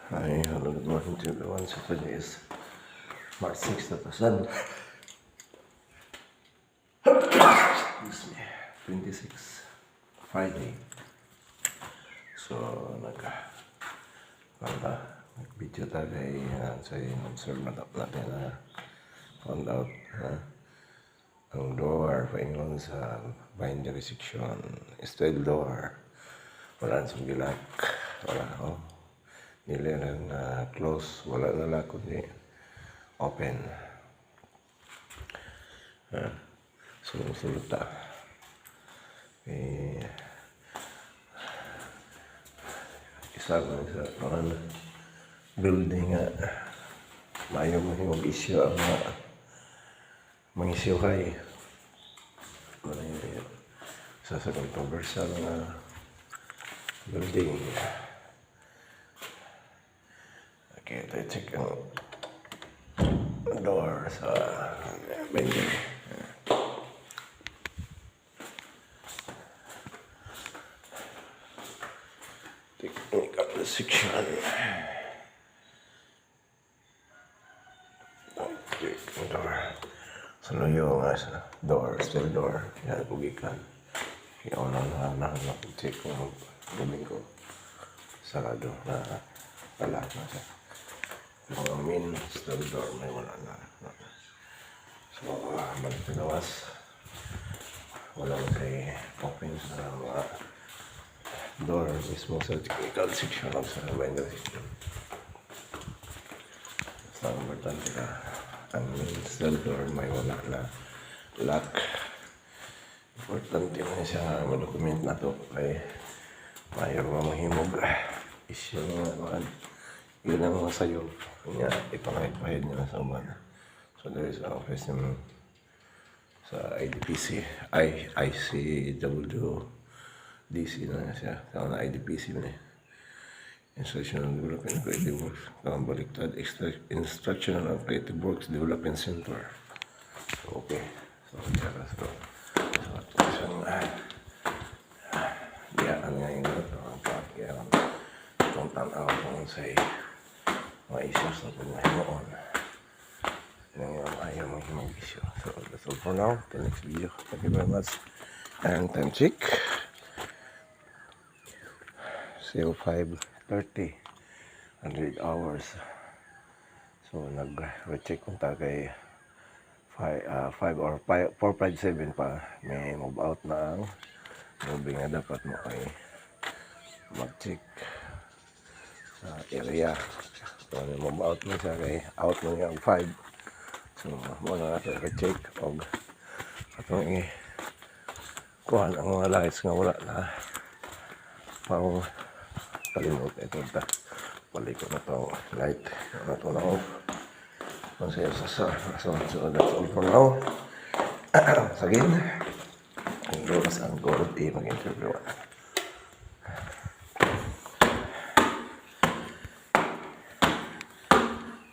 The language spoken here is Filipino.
Hi, hello, good morning to everyone. So today is March 6, 2000. Excuse me. 26, Friday. So, nag-video tayo sa observe na natin na found out ang door paingon sa bindery section. Style door. Wala sa gilak. Wala, nila na close, wala na lang kundi open. Sulta. Isa mga building nga mayo mo isyu ang mga isyu kay sa controversial na building. Okay, let's check ang door sa building. Technical section. Okay, door. So, yung door, still door. Yan, pugikan. Yung check kung gawin ko. Sarado na wala na siya. Yung main still door, may wala na. So, balik pinawas. Walang kay open sa mga door mismo sa technical section of sa vendor section. So, importante ka. Ang main still door, may wala na lock. Importante mo siya ma-document na to kay mayor mga mahimog issue nga yun ang mga sayo kanya ipangahit-pahid nila sa umana. So there is an office sa IDPC ICWDC na siya kaya na IDPC mo Instructional Development Creative Works baliktad Instructional and Creative Works Development Center. So okay, so isang diyaan ngayon ito ang pagkiyang itong tanaw kung sa'y mga issues na pinahimoon ngayon ayaw mga issue. So that's all for now. The next video. Thank you very much. And time check 05:30 100 hours. So nag-recheck kung tagay 457 pa may move out na ang moving na dapat mo ay mag-check sa area. So move out mo siya kay out mo yung 5. So mo na natin i-check og atong kuhan ang mga lights nga wala na pang kalimot ito ta balik ko na itong light na ito na off. So that's all for now. Again, ang goal is ang goal mag-interview.